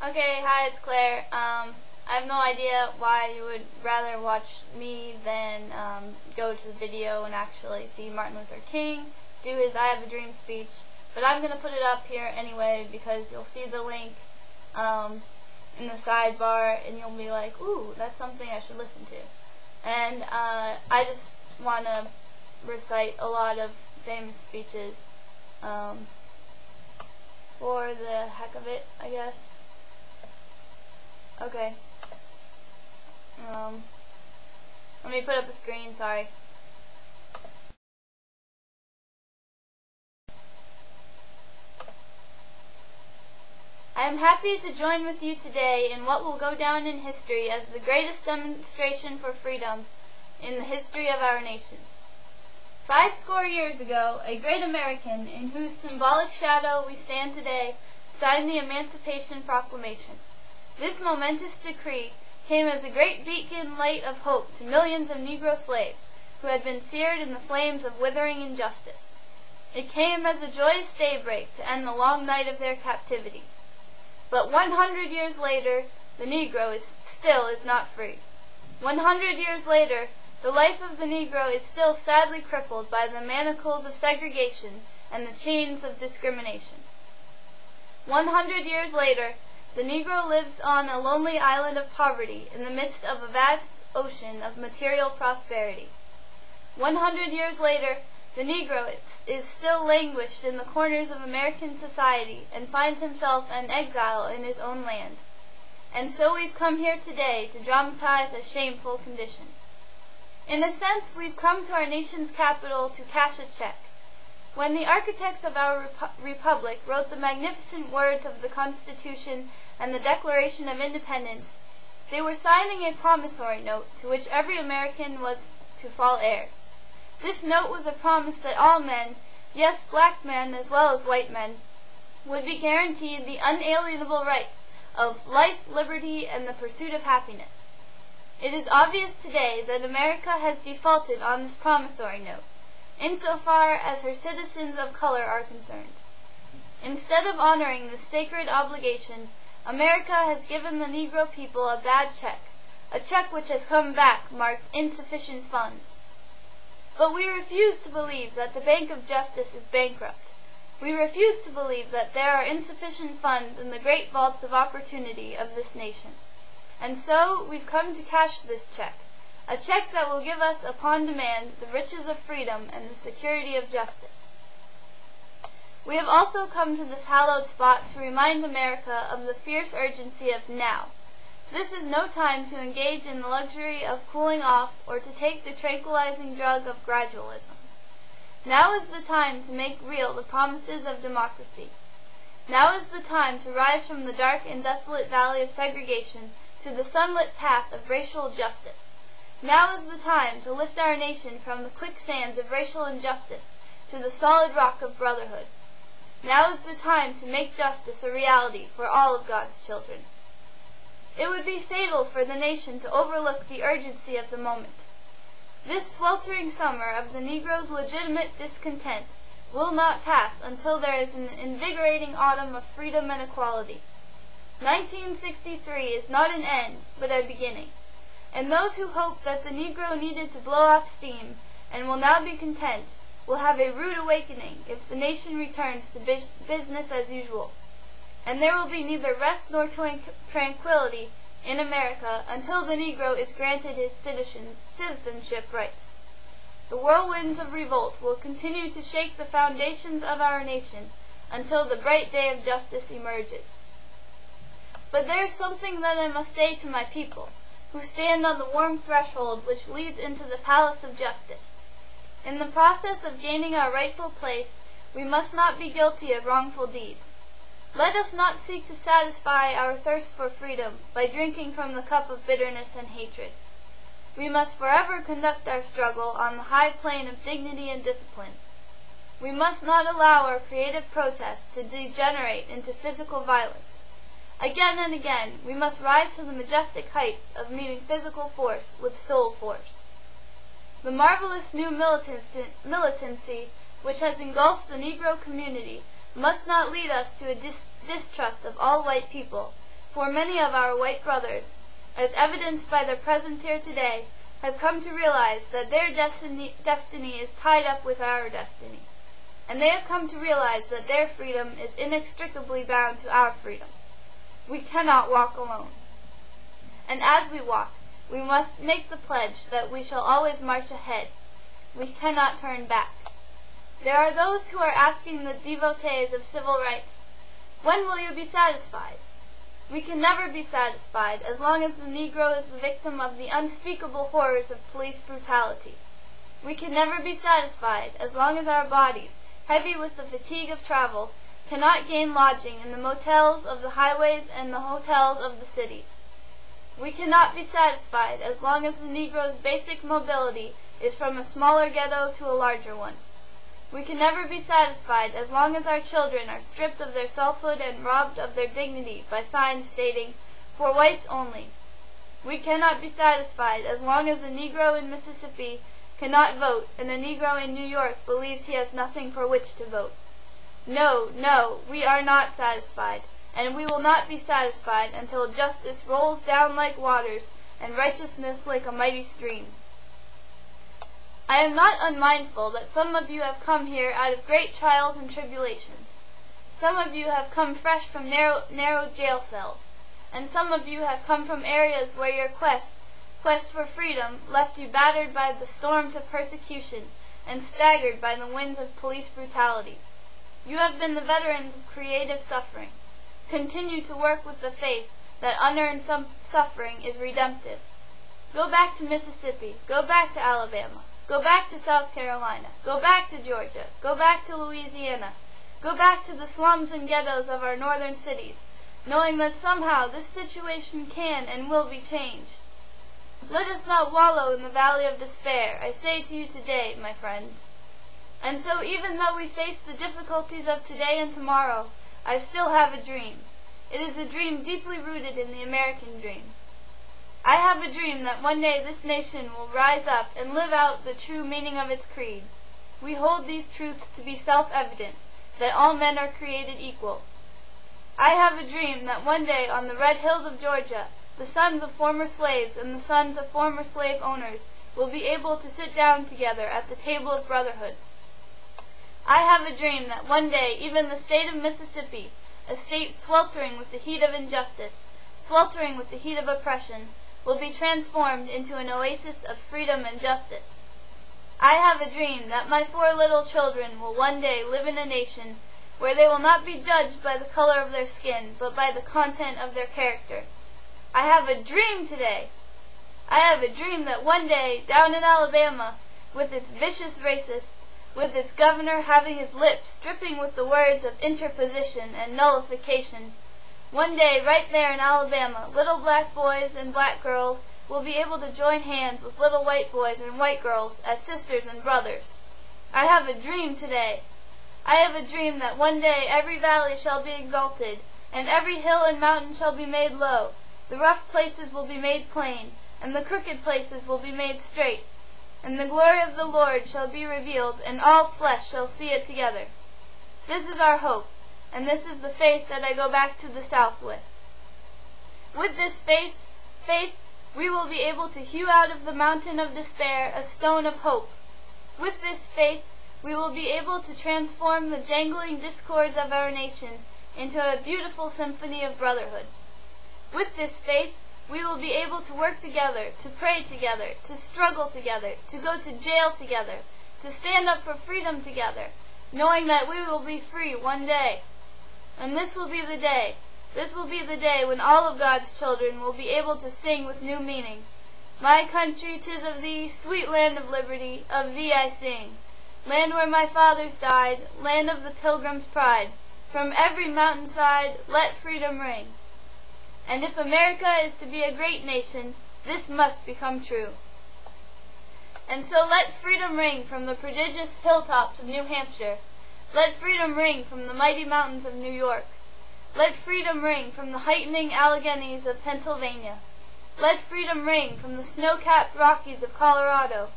Okay, hi, it's Claire. I have no idea why you would rather watch me than go to the video and actually see Martin Luther King do his I Have a Dream speech. But I'm going to put it up here anyway because you'll see the link in the sidebar and you'll be like, ooh, that's something I should listen to. And I just want to recite a lot of famous speeches for the heck of it, I guess. Okay. Let me put up a screen, sorry. I am happy to join with you today in what will go down in history as the greatest demonstration for freedom in the history of our nation. 50 years ago, a great American, in whose symbolic shadow we stand today, signed the Emancipation Proclamation. This momentous decree came as a great beacon light of hope to millions of Negro slaves who had been seared in the flames of withering injustice. It came as a joyous daybreak to end the long night of their captivity. But 100 years later, the Negro still is not free. 100 years later, the life of the Negro is still sadly crippled by the manacles of segregation and the chains of discrimination. 100 years later, the Negro lives on a lonely island of poverty in the midst of a vast ocean of material prosperity. 100 years later, the Negro is still languished in the corners of American society and finds himself an exile in his own land. And so we've come here today to dramatize a shameful condition. In a sense, we've come to our nation's capital to cash a check. When the architects of our republic wrote the magnificent words of the Constitution and the Declaration of Independence, they were signing a promissory note to which every American was to fall heir. This note was a promise that all men, yes, black men as well as white men, would be guaranteed the unalienable rights of life, liberty, and the pursuit of happiness. It is obvious today that America has defaulted on this promissory note, insofar as her citizens of color are concerned. Instead of honoring this sacred obligation, America has given the Negro people a bad check, a check which has come back marked insufficient funds. But we refuse to believe that the Bank of Justice is bankrupt. We refuse to believe that there are insufficient funds in the great vaults of opportunity of this nation. And so we've come to cash this check, a check that will give us upon demand the riches of freedom and the security of justice. We have also come to this hallowed spot to remind America of the fierce urgency of now. This is no time to engage in the luxury of cooling off or to take the tranquilizing drug of gradualism. Now is the time to make real the promises of democracy. Now is the time to rise from the dark and desolate valley of segregation to the sunlit path of racial justice. Now is the time to lift our nation from the quicksands of racial injustice to the solid rock of brotherhood. Now is the time to make justice a reality for all of God's children. It would be fatal for the nation to overlook the urgency of the moment. This sweltering summer of the Negro's legitimate discontent will not pass until there is an invigorating autumn of freedom and equality. 1963 is not an end, but a beginning. And those who hoped that the Negro needed to blow off steam and will now be content will have a rude awakening if the nation returns to business as usual. And there will be neither rest nor tranquility in America until the Negro is granted his citizenship rights. The whirlwinds of revolt will continue to shake the foundations of our nation until the bright day of justice emerges. But there is something that I must say to my people, who stand on the warm threshold which leads into the palace of justice. In the process of gaining our rightful place, we must not be guilty of wrongful deeds. Let us not seek to satisfy our thirst for freedom by drinking from the cup of bitterness and hatred. We must forever conduct our struggle on the high plane of dignity and discipline. We must not allow our creative protests to degenerate into physical violence. Again and again, we must rise to the majestic heights of meeting physical force with soul force. The marvelous new militancy which has engulfed the Negro community must not lead us to a distrust of all white people, For many of our white brothers, as evidenced by their presence here today, have come to realize that their destiny is tied up with our destiny. And they have come to realize that their freedom is inextricably bound to our freedom. We cannot walk alone. And as we walk, we must make the pledge that we shall always march ahead. We cannot turn back. There are those who are asking the devotees of civil rights, when will you be satisfied? We can never be satisfied as long as the Negro is the victim of the unspeakable horrors of police brutality. We can never be satisfied as long as our bodies, heavy with the fatigue of travel, cannot gain lodging in the motels of the highways and the hotels of the cities. We cannot be satisfied as long as the Negro's basic mobility is from a smaller ghetto to a larger one. We can never be satisfied as long as our children are stripped of their selfhood and robbed of their dignity by signs stating, "For whites only." We cannot be satisfied as long as a Negro in Mississippi cannot vote and a Negro in New York believes he has nothing for which to vote. No, no, we are not satisfied, and we will not be satisfied until justice rolls down like waters and righteousness like a mighty stream. I am not unmindful that some of you have come here out of great trials and tribulations. Some of you have come fresh from narrow jail cells, and some of you have come from areas where your quest for freedom left you battered by the storms of persecution and staggered by the winds of police brutality. You have been the veterans of creative suffering. Continue to work with the faith that unearned suffering is redemptive. Go back to Mississippi. Go back to Alabama. Go back to South Carolina. Go back to Georgia. Go back to Louisiana. Go back to the slums and ghettos of our northern cities, knowing that somehow this situation can and will be changed. Let us not wallow in the valley of despair, I say to you today, my friends. And so even though we face the difficulties of today and tomorrow, I still have a dream. It is a dream deeply rooted in the American dream. I have a dream that one day this nation will rise up and live out the true meaning of its creed. We hold these truths to be self-evident, that all men are created equal. I have a dream that one day on the red hills of Georgia, the sons of former slaves and the sons of former slave owners will be able to sit down together at the table of brotherhood. I have a dream that one day even the state of Mississippi, a state sweltering with the heat of injustice, sweltering with the heat of oppression, will be transformed into an oasis of freedom and justice. I have a dream that my 4 little children will one day live in a nation where they will not be judged by the color of their skin, but by the content of their character. I have a dream today. I have a dream that one day, down in Alabama, with its vicious racists, with its governor having his lips dripping with the words of interposition and nullification, one day, right there in Alabama, little black boys and black girls will be able to join hands with little white boys and white girls as sisters and brothers. I have a dream today. I have a dream that one day every valley shall be exalted, and every hill and mountain shall be made low. The rough places will be made plain, and the crooked places will be made straight. And the glory of the Lord shall be revealed, and all flesh shall see it together. This is our hope. And this is the faith that I go back to the South with. With this faith, we will be able to hew out of the mountain of despair a stone of hope. With this faith, we will be able to transform the jangling discords of our nation into a beautiful symphony of brotherhood. With this faith, we will be able to work together, to pray together, to struggle together, to go to jail together, to stand up for freedom together, knowing that we will be free one day. And this will be the day. This will be the day when all of God's children will be able to sing with new meaning. My country, 'tis of thee, sweet land of liberty, of thee I sing. Land where my fathers died, land of the pilgrim's pride. From every mountainside, let freedom ring. And if America is to be a great nation, this must become true. And so let freedom ring from the prodigious hilltops of New Hampshire. Let freedom ring from the mighty mountains of New York. Let freedom ring from the heightening Alleghenies of Pennsylvania. Let freedom ring from the snow-capped Rockies of Colorado.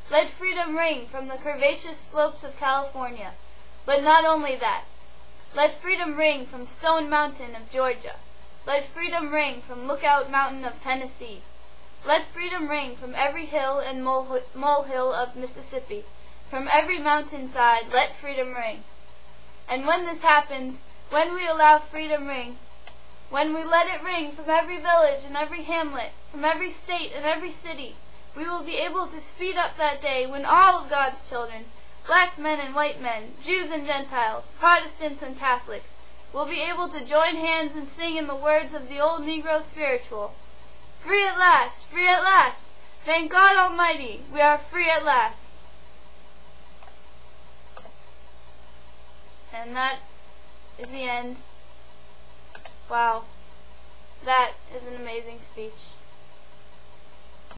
Let freedom ring from the curvaceous slopes of California. But not only that. Let freedom ring from Stone Mountain of Georgia. Let freedom ring from Lookout Mountain of Tennessee. Let freedom ring from every hill and molehill of Mississippi. From every mountainside, let freedom ring. And when this happens, when we allow freedom ring, when we let it ring from every village and every hamlet, from every state and every city, we will be able to speed up that day when all of God's children, black men and white men, Jews and Gentiles, Protestants and Catholics, will be able to join hands and sing in the words of the old Negro spiritual. Free at last! Free at last! Thank God Almighty, we are free at last! And that is the end. Wow. That is an amazing speech.